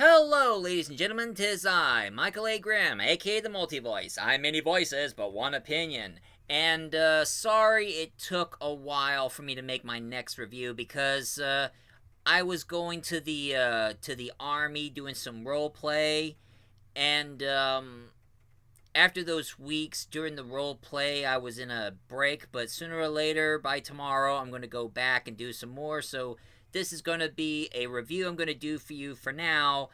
Hello, ladies and gentlemen, 'tis I, Michael A. Grimm, aka the Multi-Voice. I'm many voices, but one opinion. And, sorry it took a while for me to make my next review because, I was going to the army doing some role play, and, after those weeks during the role play, I was in a break, but sooner or later, by tomorrow, I'm going to go back and do some more. So, this is going to be a review I'm going to do for you for now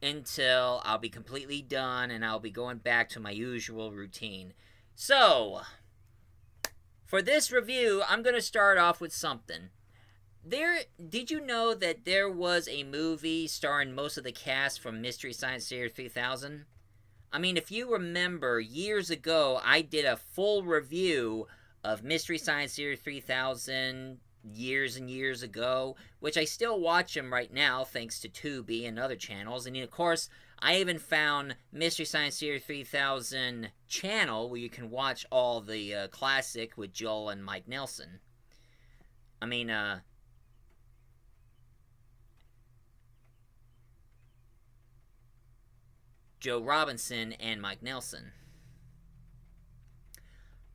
until I'll be completely done and I'll be going back to my usual routine. So, for this review, I'm going to start off with something. Did you know that there was a movie starring most of the cast from Mystery Science Theater 3000? I mean, if you remember, years ago, I did a full review of Mystery Science Theater 3000 years and years ago, which I still watch them right now thanks to Tubi and other channels. And of course, I even found Mystery Science Theater 3000 channel where you can watch all the classic with Joel and Mike Nelson. I mean, Joe Robinson and Mike Nelson.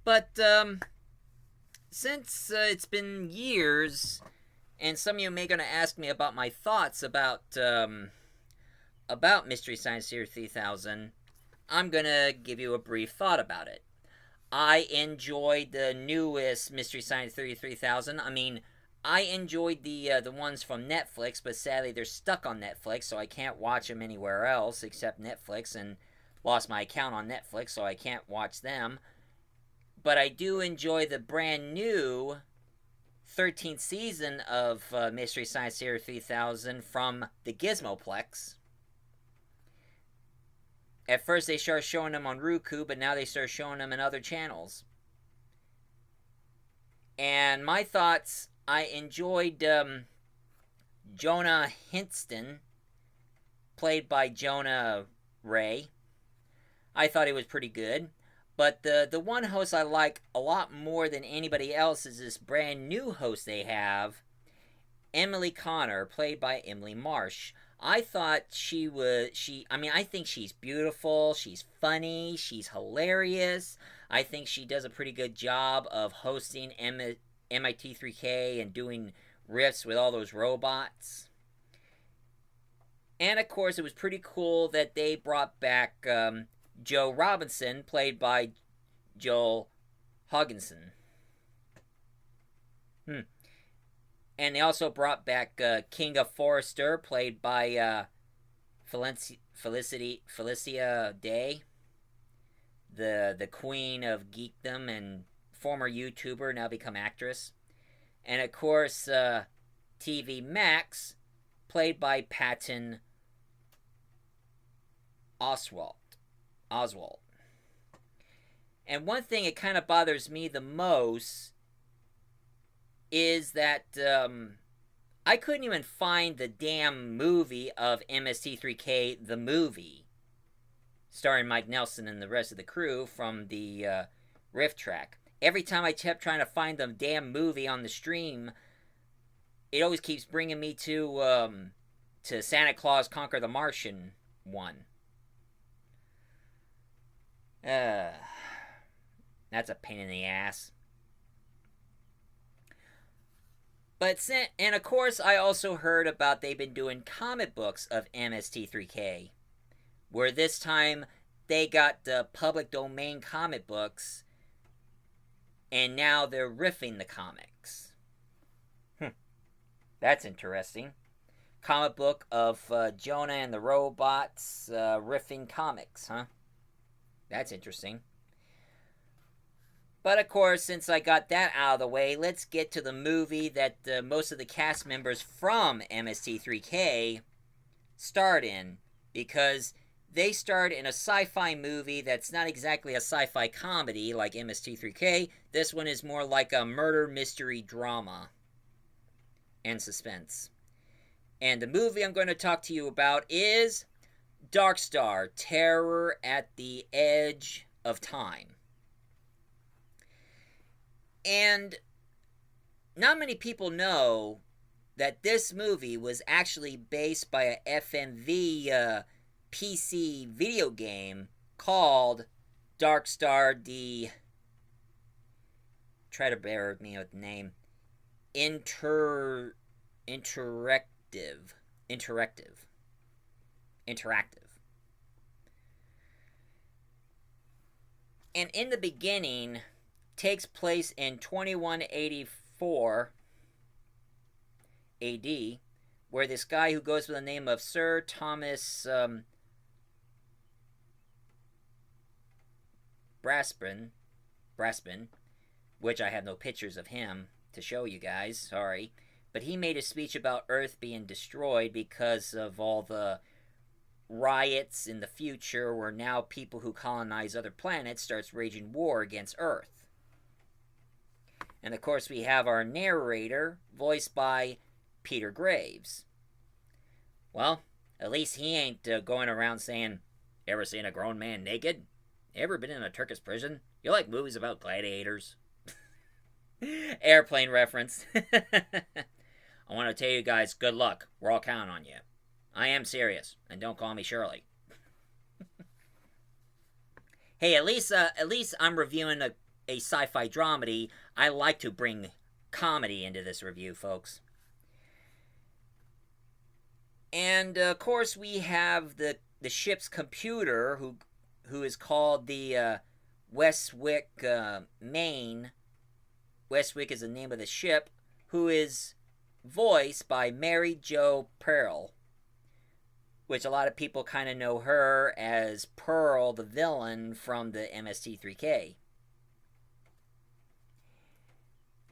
But, since it's been years, and some of you may going to ask me about my thoughts about Mystery Science Theater 3000, I'm going to give you a brief thought about it. I enjoyed the newest Mystery Science Theater 3000. I mean, I enjoyed the ones from Netflix, but sadly they're stuck on Netflix, so I can't watch them anywhere else except Netflix, and lost my account on Netflix, so I can't watch them. But I do enjoy the brand new 13th season of Mystery Science Theater 3000 from the Gizmoplex. At first they started showing them on Roku, but now they start showing them in other channels. And my thoughts, I enjoyed Jonah Hinston, played by Jonah Ray. I thought he was pretty good. But the one host I like a lot more than anybody else is this brand new host they have, Emily Connor, played by Emily Marsh. I thought I think she's beautiful, she's funny, she's hilarious. I think she does a pretty good job of hosting MIT3K and doing riffs with all those robots. And of course, it was pretty cool that they brought back Joe Robinson, played by Joel Hogginson. And they also brought back Kinga Forrester, played by Felicia Day, the queen of geekdom and former YouTuber, now become actress. And of course, TV Max, played by Patton Oswalt. And one thing it kind of bothers me the most is that I couldn't even find the damn movie of MST3K, the movie, starring Mike Nelson and the rest of the crew from the riff track. Every time I kept trying to find the damn movie on the stream, it always keeps bringing me to Santa Claus Conquer the Martian one. That's a pain in the ass. And of course, I also heard about they've been doing comic books of MST3K, where this time they got the public domain comic books, and now they're riffing the comics. That's interesting. Comic book of Jonah and the robots riffing comics, huh? That's interesting. But of course, since I got that out of the way, let's get to the movie that most of the cast members from MST3K starred in. Because they starred in a sci-fi movie that's not exactly a sci-fi comedy like MST3K. This one is more like a murder mystery drama and suspense. And the movie I'm going to talk to you about is Darkstar, Terror at the Edge of Time. And not many people know that this movie was actually based by a FMV PC video game called Darkstar. Try to bear with me with the name. Interactive. And in the beginning, takes place in 2184 AD, where this guy who goes by the name of Sir Thomas Braspin, which I have no pictures of him to show you guys, sorry, but he made a speech about Earth being destroyed because of all the riots in the future where now people who colonize other planets starts waging war against Earth. And of course we have our narrator, voiced by Peter Graves. Well, at least he ain't going around saying, "Ever seen a grown man naked? Ever been in a Turkish prison? You like movies about gladiators?" Airplane reference. I want to tell you guys, good luck. We're all counting on you. I am serious, and don't call me Shirley. Hey, at least I'm reviewing a sci-fi dramedy. I like to bring comedy into this review, folks. And of course, we have the ship's computer, who is called the Westwick Maine. Westwick is the name of the ship, who is voiced by Mary Jo Pearl, which a lot of people kind of know her as Pearl, the villain from the MST3K.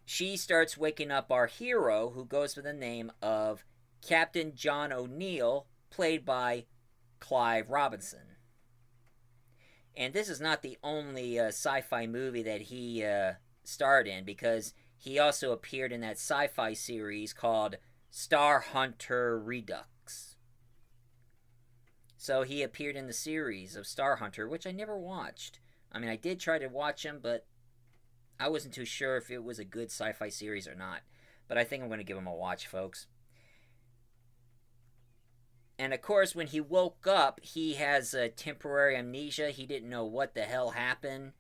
She starts waking up our hero, who goes by the name of Captain John O'Neill, played by Clive Robinson. And this is not the only sci-fi movie that he starred in, because he also appeared in that sci-fi series called Star Hunter Redux. So he appeared in the series of Star Hunter, which I never watched. I mean, I did try to watch him, but I wasn't too sure if it was a good sci-fi series or not. But I think I'm going to give him a watch, folks. And of course, when he woke up, he has a temporary amnesia. He didn't know what the hell happened.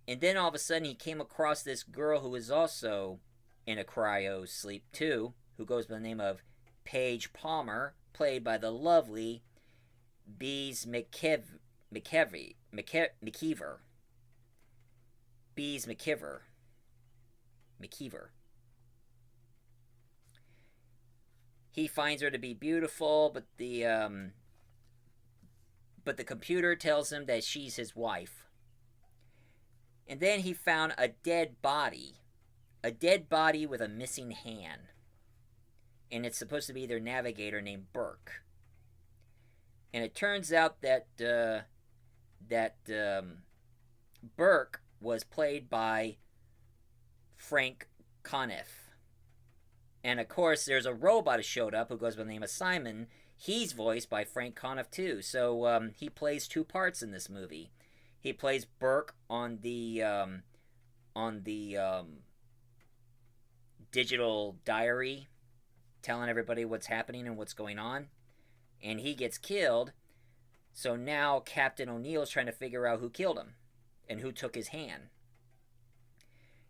And then all of a sudden, he came across this girl who was also in a cryo sleep too, who goes by the name of Paige Palmer, played by the lovely Bees McKeever. Bees McKeever. He finds her to be beautiful, but the computer tells him that she's his wife. And then he found a dead body with a missing hand. And it's supposed to be their navigator named Burke. And it turns out that Burke was played by Frank Conniff. And of course, there's a robot who showed up who goes by the name of Simon. He's voiced by Frank Conniff too. So he plays two parts in this movie. He plays Burke on the digital diary, telling everybody what's happening and what's going on. And he gets killed. So now Captain O'Neill's trying to figure out who killed him and who took his hand.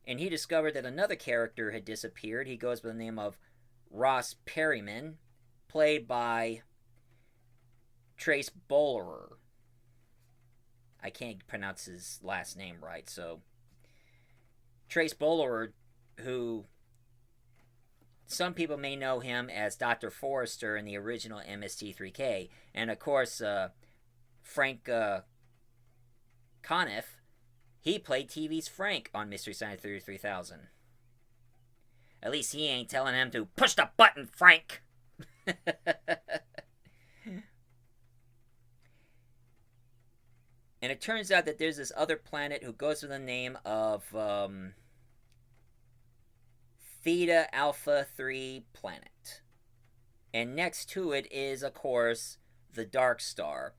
And he discovered that another character had disappeared. He goes by the name of Ross Perryman, played by Trace Bowlerer. I can't pronounce his last name right, so Trace Bowlerer, who some people may know him as Dr. Forrester in the original MST3K, and of course Frank Conniff, he played TV's Frank on Mystery Science Theater 3000. At least he ain't telling him to push the button, Frank. And it turns out that there's this other planet who goes with the name of Theta Alpha 3 planet. And next to it is, of course, the Darkstar,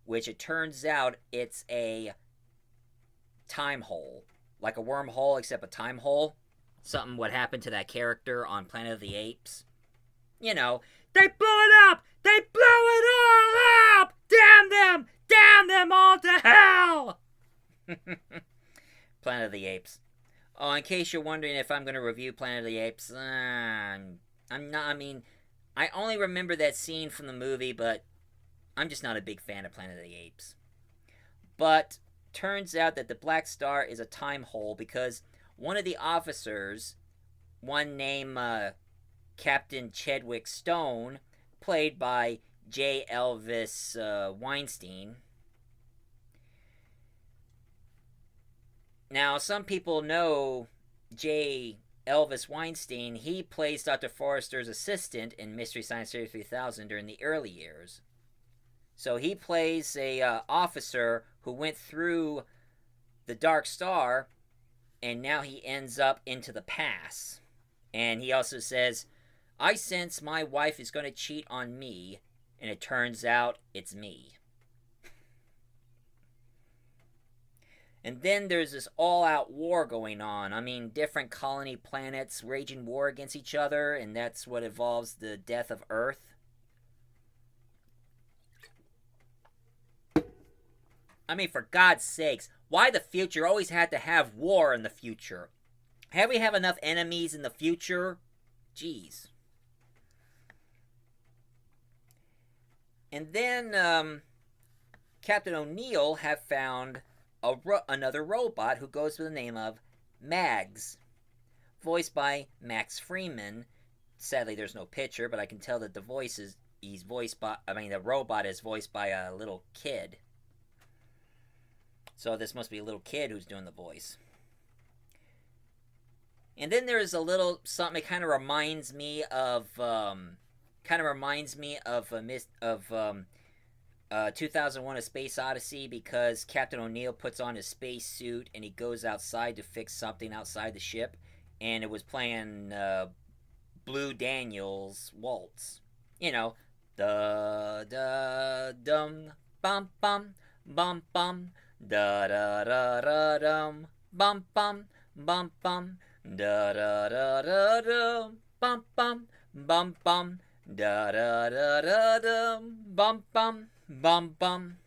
which it turns out it's a time hole. Like a wormhole, except a time hole. Something what happened to that character on Planet of the Apes. You know, they blew it up! They blew it all up! Damn them! Damn them all to hell! Planet of the Apes. Oh, in case you're wondering if I'm going to review Planet of the Apes, I'm not. I mean, I only remember that scene from the movie, but I'm just not a big fan of Planet of the Apes. But turns out that the Black Star is a time hole because one of the officers, one named Captain Chadwick Stone, played by J. Elvis Weinstein. Now, some people know J. Elvis Weinstein. He plays Dr. Forrester's assistant in Mystery Science Theater 3000 during the early years. So he plays a officer who went through the Darkstar, and now he ends up into the past. And he also says, I sense my wife is going to cheat on me, and it turns out it's me. And then there's this all-out war going on. I mean, different colony planets waging war against each other, and that's what involves the death of Earth. I mean, for God's sakes, why the future always had to have war in the future? Have we have enough enemies in the future? Jeez. And then, Captain O'Neill have found another robot who goes by the name of Mags, voiced by Max Freeman. Sadly, there's no picture, but I can tell that the robot is voiced by a little kid. So this must be a little kid who's doing the voice. And then there's a little something that kind of reminds me of 2001: A Space Odyssey, because Captain O'Neill puts on his space suit and he goes outside to fix something outside the ship, and it was playing Blue Daniel's waltz. You know, da da dum bum bum bum bum da da da da dum bum bum bum bum da da da da dum bum bum bum bum da da da da dum bum bum bum bum.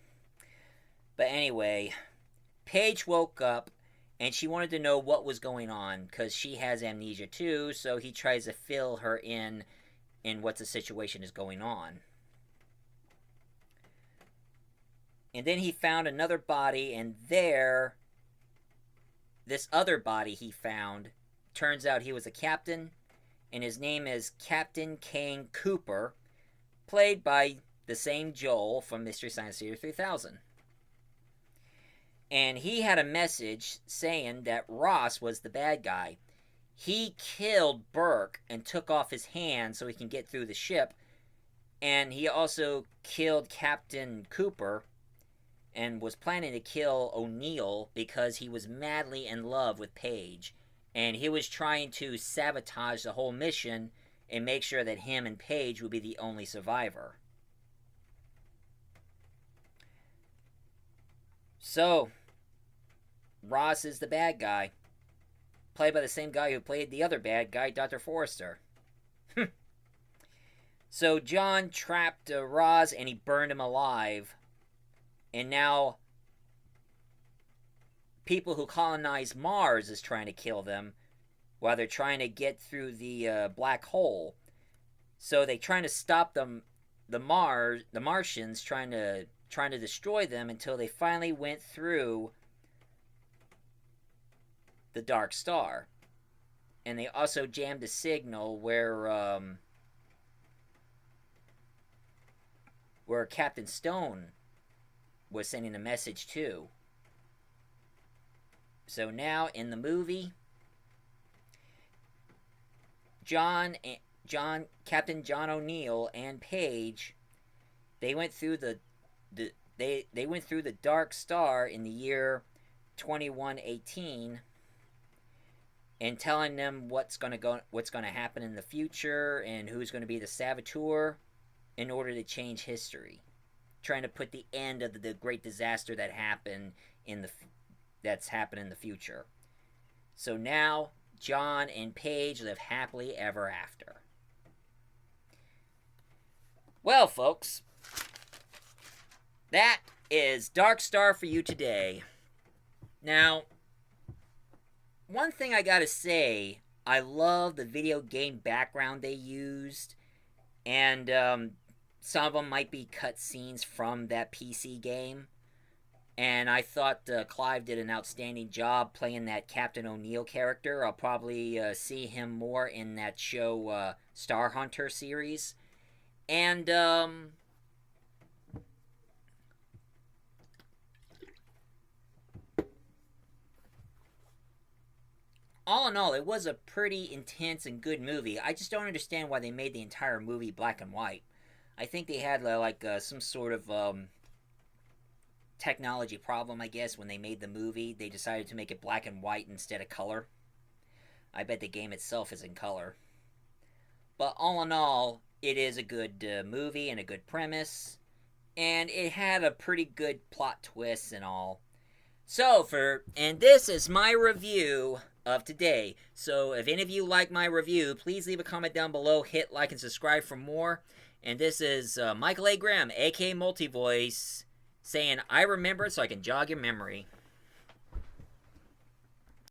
But anyway, Paige woke up and she wanted to know what was going on because she has amnesia too, so he tries to fill her in what the situation is going on. And then he found another body, and this other body he found, turns out he was a captain, and his name is Captain Kane Cooper, played by the same Joel from Mystery Science Theater 3000. And he had a message saying that Ross was the bad guy. He killed Burke and took off his hand so he can get through the ship, and he also killed Captain Cooper and was planning to kill O'Neill because he was madly in love with Paige, and he was trying to sabotage the whole mission and make sure that him and Paige would be the only survivor. So, Ross is the bad guy, played by the same guy who played the other bad guy, Dr. Forrester. So John trapped Ross and he burned him alive. And now people who colonize Mars is trying to kill them while they're trying to get through the black hole. So they're trying to stop them, the Martians trying to destroy them until they finally went through the Darkstar. And they also jammed a signal where Captain Stone was sending a message to. So now in the movie, Captain John O'Neill and Paige, they went through the Darkstar in the year 2118, and telling them what's going to happen in the future and who's going to be the saboteur in order to change history, trying to put the end of the great disaster that happened that's happened in the future. So now John and Paige live happily ever after. Well, folks, that is Darkstar for you today. Now, one thing I gotta say, I love the video game background they used, and some of them might be cutscenes from that PC game. And I thought Clive did an outstanding job playing that Captain O'Neill character. I'll probably see him more in that show Star Hunter series. And all in all, it was a pretty intense and good movie. I just don't understand why they made the entire movie black and white. I think they had some sort of technology problem, I guess, when they made the movie. They decided to make it black and white instead of color. I bet the game itself is in color. But all in all, it is a good movie and a good premise. And it had a pretty good plot twist and all. And this is my review of today. So if any of you like my review, please leave a comment down below, hit like and subscribe for more. And this is Michael A. Graham, aka Multivoice, saying I remember it so I can jog your memory.